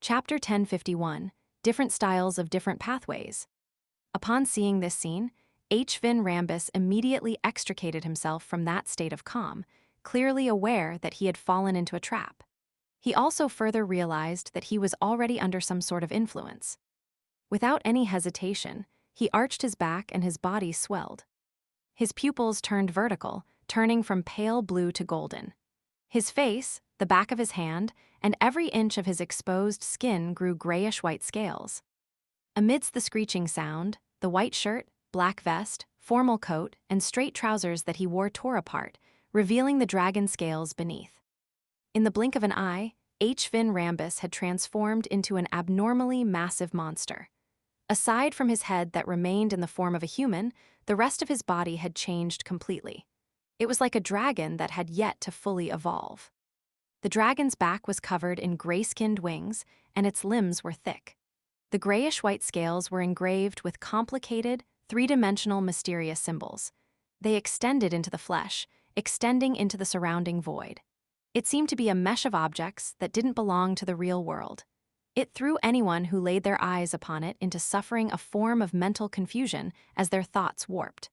Chapter 1051, Different Styles of Different Pathways. Upon seeing this scene, H. Vin Rambus immediately extricated himself from that state of calm, clearly aware that he had fallen into a trap. He also further realized that he was already under some sort of influence. Without any hesitation, he arched his back and his body swelled. His pupils turned vertical, turning from pale blue to golden. His face, the back of his hand, and every inch of his exposed skin grew grayish-white scales. Amidst the screeching sound, the white shirt, black vest, formal coat, and straight trousers that he wore tore apart, revealing the dragon scales beneath. In the blink of an eye, H. Vin Rambus had transformed into an abnormally massive monster. Aside from his head that remained in the form of a human, the rest of his body had changed completely. It was like a dragon that had yet to fully evolve. The dragon's back was covered in gray-skinned wings, and its limbs were thick. The grayish-white scales were engraved with complicated, three-dimensional mysterious symbols. They extended into the flesh, extending into the surrounding void. It seemed to be a mesh of objects that didn't belong to the real world. It threw anyone who laid their eyes upon it into suffering a form of mental confusion as their thoughts warped.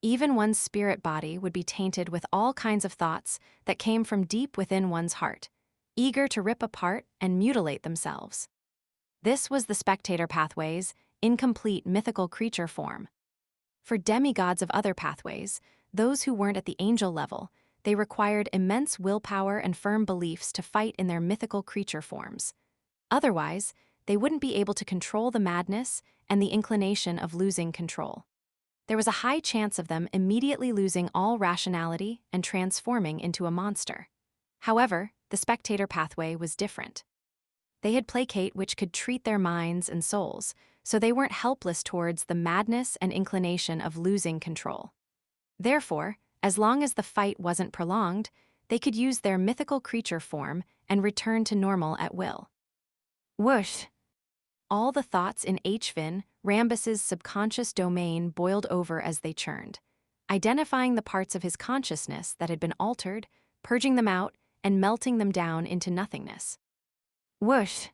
Even one's spirit body would be tainted with all kinds of thoughts that came from deep within one's heart, eager to rip apart and mutilate themselves. This was the spectator pathway's incomplete mythical creature form. For demigods of other pathways, those who weren't at the angel level, they required immense willpower and firm beliefs to fight in their mythical creature forms. Otherwise, they wouldn't be able to control the madness and the inclination of losing control. There was a high chance of them immediately losing all rationality and transforming into a monster. However, the spectator pathway was different. They had placate which could treat their minds and souls, so they weren't helpless towards the madness and inclination of losing control. Therefore, as long as the fight wasn't prolonged, they could use their mythical creature form and return to normal at will. Whoosh! All the thoughts in H. Vin Rambus's subconscious domain boiled over as they churned, identifying the parts of his consciousness that had been altered, purging them out, and melting them down into nothingness. Whoosh!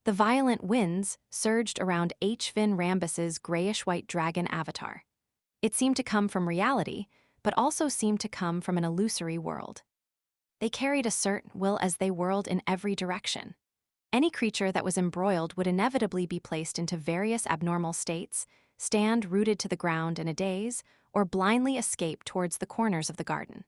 The violent winds surged around H. Vin Rambus's grayish-white dragon avatar. It seemed to come from reality, but also seemed to come from an illusory world. They carried a certain will as they whirled in every direction. Any creature that was embroiled would inevitably be placed into various abnormal states, stand rooted to the ground in a daze, or blindly escape towards the corners of the garden.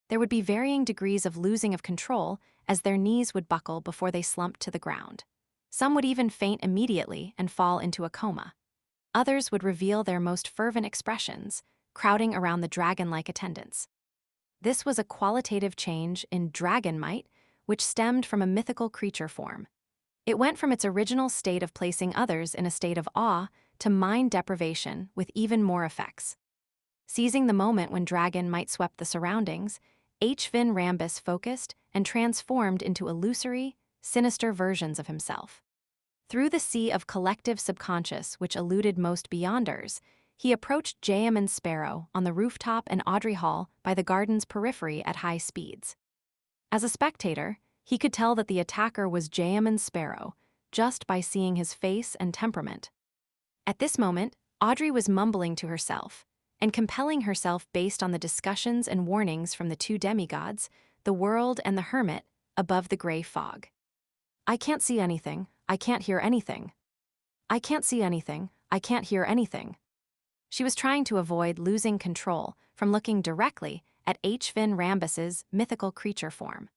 There would be varying degrees of losing of control as their knees would buckle before they slumped to the ground. Some would even faint immediately and fall into a coma. Others would reveal their most fervent expressions, crowding around the dragon-like attendants. This was a qualitative change in dragon might, which stemmed from a mythical creature form. It went from its original state of placing others in a state of awe to mind deprivation with even more effects. Seizing the moment when dragon might swept the surroundings, H. Vin Rambus focused and transformed into illusory, sinister versions of himself. Through the sea of collective subconscious which eluded most beyonders, he approached Jayaman Sparrow on the rooftop and Audrey Hall by the garden's periphery at high speeds. As a spectator, he could tell that the attacker was Jayaman Sparrow, just by seeing his face and temperament. At this moment, Audrey was mumbling to herself, and compelling herself based on the discussions and warnings from the two demigods, the world and the hermit, above the gray fog. I can't see anything, I can't hear anything. I can't see anything, I can't hear anything. She was trying to avoid losing control from looking directly at H. Vin Rambus's mythical creature form.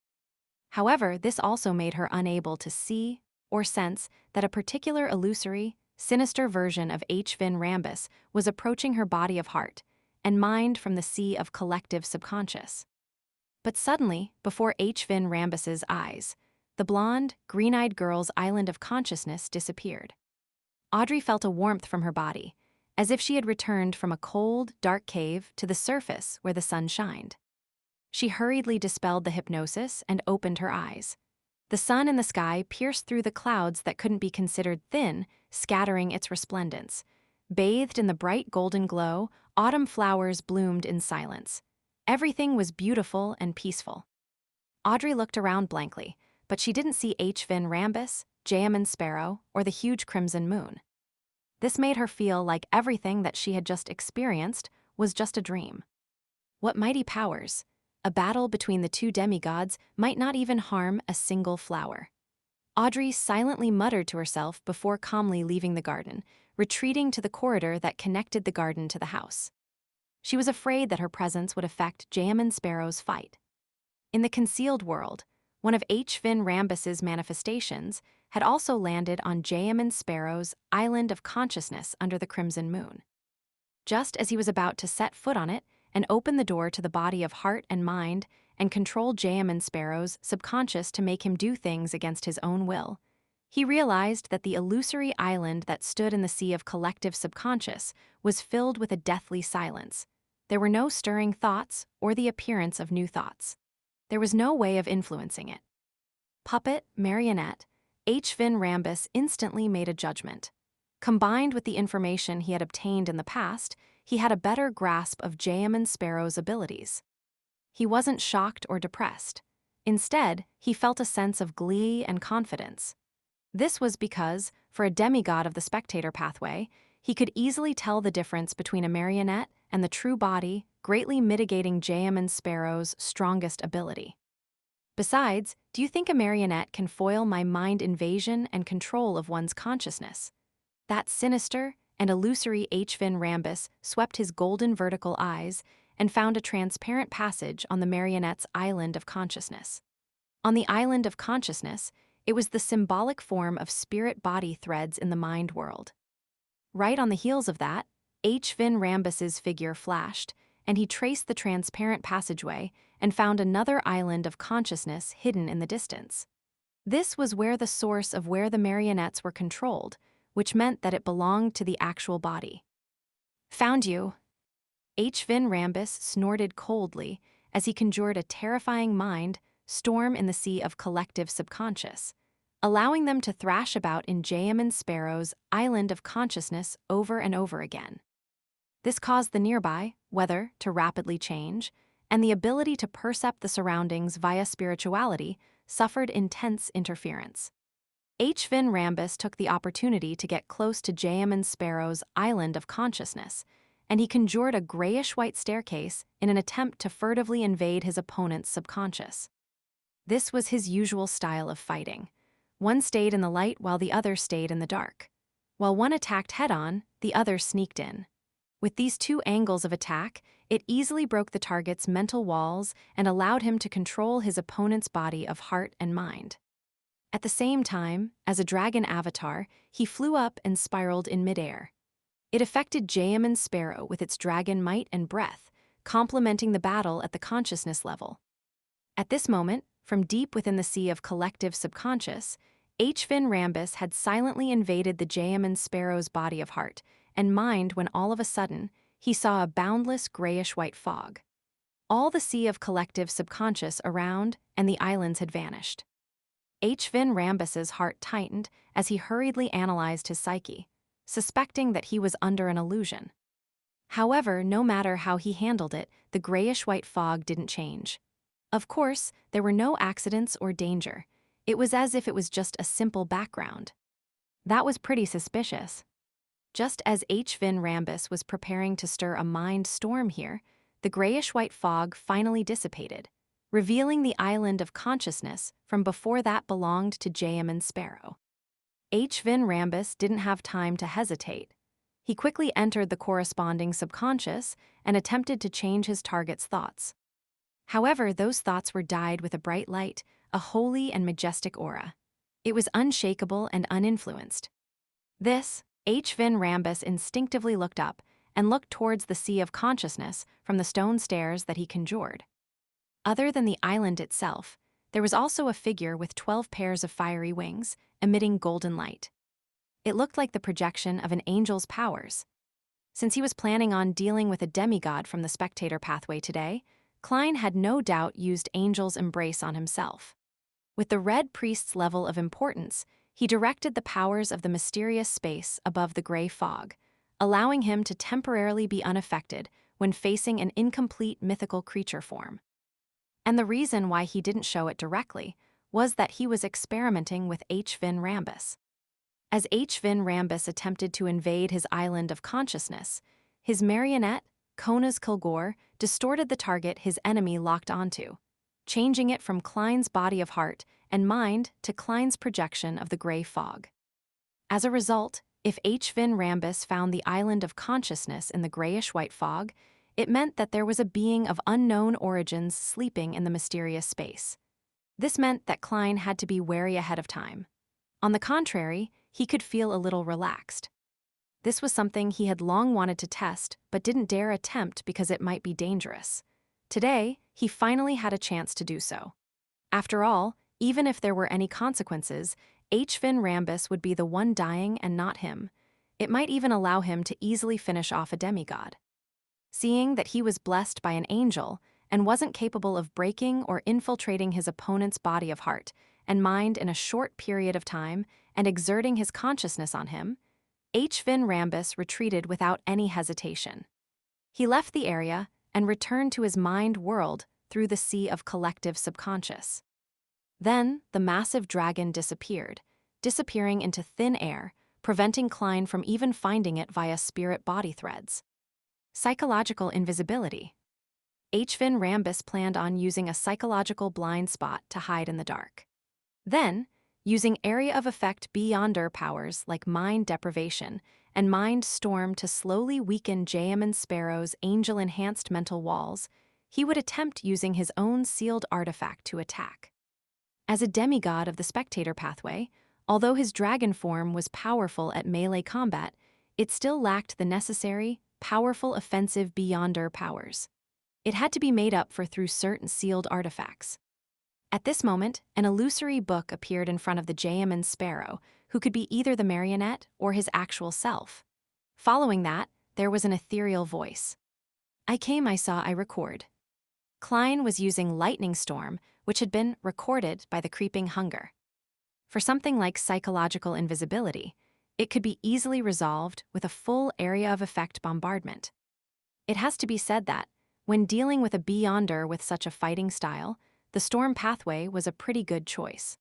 However, this also made her unable to see or sense that a particular illusory, sinister version of H. Vin Rambus was approaching her body of heart and mind from the sea of collective subconscious. But suddenly, before H. Vin Rambus's eyes, the blonde, green-eyed girl's island of consciousness disappeared. Audrey felt a warmth from her body, as if she had returned from a cold, dark cave to the surface where the sun shined. She hurriedly dispelled the hypnosis and opened her eyes. The sun in the sky pierced through the clouds that couldn't be considered thin, scattering its resplendence. Bathed in the bright golden glow, autumn flowers bloomed in silence. Everything was beautiful and peaceful. Audrey looked around blankly, but she didn't see H. Finn Rambus, Jayaman Sparrow, or the huge crimson moon. This made her feel like everything that she had just experienced was just a dream. What mighty powers! A battle between the two demigods might not even harm a single flower. Audrey silently muttered to herself before calmly leaving the garden, retreating to the corridor that connected the garden to the house. She was afraid that her presence would affect Jayaman Sparrow's fight. In the concealed world, one of H. Finn Rambus's manifestations had also landed on Jayaman Sparrow's island of consciousness under the crimson moon. Just as he was about to set foot on it and open the door to the body of heart and mind and control Jayaman Sparrow's subconscious to make him do things against his own will, he realized that the illusory island that stood in the sea of collective subconscious was filled with a deathly silence. There were no stirring thoughts or the appearance of new thoughts. There was no way of influencing it. Puppet, marionette, H. Finn Rambus instantly made a judgment. Combined with the information he had obtained in the past, he had a better grasp of Jayaman Sparrow's abilities. He wasn't shocked or depressed. Instead, he felt a sense of glee and confidence. This was because, for a demigod of the spectator pathway, he could easily tell the difference between a marionette and the true body, greatly mitigating Jayaman Sparrow's strongest ability. Besides, do you think a marionette can foil my mind invasion and control of one's consciousness? That sinister and illusory H. Finn Rambus swept his golden vertical eyes and found a transparent passage on the marionette's island of consciousness. On the island of consciousness, it was the symbolic form of spirit-body threads in the mind world. Right on the heels of that, H. Finn Rambus's figure flashed, and he traced the transparent passageway and found another island of consciousness hidden in the distance. This was where the source of where the marionettes were controlled, which meant that it belonged to the actual body. Found you! H. Finn Rambus snorted coldly as he conjured a terrifying mind storm in the sea of collective subconscious, allowing them to thrash about in Jayaman Sparrow's island of consciousness over and over again. This caused the nearby weather to rapidly change, and the ability to percept the surroundings via spirituality suffered intense interference. H. Finn Rambus took the opportunity to get close to Jayaman Sparrow's island of consciousness, and he conjured a grayish-white staircase in an attempt to furtively invade his opponent's subconscious. This was his usual style of fighting. One stayed in the light while the other stayed in the dark. While one attacked head-on, the other sneaked in. With these two angles of attack, it easily broke the target's mental walls and allowed him to control his opponent's body of heart and mind. At the same time, as a dragon avatar, he flew up and spiraled in midair. It affected Jayaman Sparrow with its dragon might and breath, complementing the battle at the consciousness level. At this moment, from deep within the sea of collective subconscious, H. Finn Rambus had silently invaded the Jayaman Sparrow's body of heart and mind when all of a sudden, he saw a boundless grayish-white fog. All the sea of collective subconscious around and the islands had vanished. H. Finn Rambus's heart tightened as he hurriedly analyzed his psyche, suspecting that he was under an illusion. However, no matter how he handled it, the grayish-white fog didn't change. Of course, there were no accidents or danger. It was as if it was just a simple background. That was pretty suspicious. Just as H. Finn Rambus was preparing to stir a mind storm here, the grayish-white fog finally dissipated, revealing the island of consciousness from before that belonged to Jayaman Sparrow. H. Finn Rambus didn't have time to hesitate. He quickly entered the corresponding subconscious and attempted to change his target's thoughts. However, those thoughts were dyed with a bright light, a holy and majestic aura. It was unshakable and uninfluenced. This, H. Finn Rambus instinctively looked up and looked towards the sea of consciousness from the stone stairs that he conjured. Other than the island itself, there was also a figure with 12 pairs of fiery wings, emitting golden light. It looked like the projection of an angel's powers. Since he was planning on dealing with a demigod from the spectator pathway today, Klein had no doubt used Angel's embrace on himself. With the Red Priest's level of importance, he directed the powers of the mysterious space above the gray fog, allowing him to temporarily be unaffected when facing an incomplete mythical creature form. And the reason why he didn't show it directly was that he was experimenting with H. Vin Rambus. As H. Vin Rambus attempted to invade his island of consciousness, his marionette, Konas Kilgore, distorted the target his enemy locked onto, changing it from Klein's body of heart and mind to Klein's projection of the gray fog. As a result, if H. Vin Rambus found the island of consciousness in the grayish-white fog, it meant that there was a being of unknown origins sleeping in the mysterious space. This meant that Klein had to be wary ahead of time. On the contrary, he could feel a little relaxed. This was something he had long wanted to test but didn't dare attempt because it might be dangerous. Today, he finally had a chance to do so. After all, even if there were any consequences, H. Vin Rambus would be the one dying and not him. It might even allow him to easily finish off a demigod. Seeing that he was blessed by an angel and wasn't capable of breaking or infiltrating his opponent's body of heart and mind in a short period of time and exerting his consciousness on him, H. Vin Rambus retreated without any hesitation. He left the area and returned to his mind world through the sea of collective subconscious. Then, the massive dragon disappeared, disappearing into thin air, preventing Klein from even finding it via spirit body threads. Psychological invisibility. H. Vin Rambus planned on using a psychological blind spot to hide in the dark. Then, using area of effect beyonder powers like mind deprivation and mind storm to slowly weaken Jayaman Sparrow's angel-enhanced mental walls, he would attempt using his own sealed artifact to attack. As a demigod of the spectator pathway, although his dragon form was powerful at melee combat, it still lacked the necessary, powerful offensive beyonder powers. It had to be made up for through certain sealed artifacts. At this moment, an illusory book appeared in front of the Jayaman Sparrow, who could be either the marionette or his actual self. Following that, there was an ethereal voice. I came, I saw, I record. Klein was using Lightning Storm, which had been recorded by the creeping hunger. For something like psychological invisibility, it could be easily resolved with a full area of effect bombardment. It has to be said that, when dealing with a beyonder with such a fighting style, the storm pathway was a pretty good choice.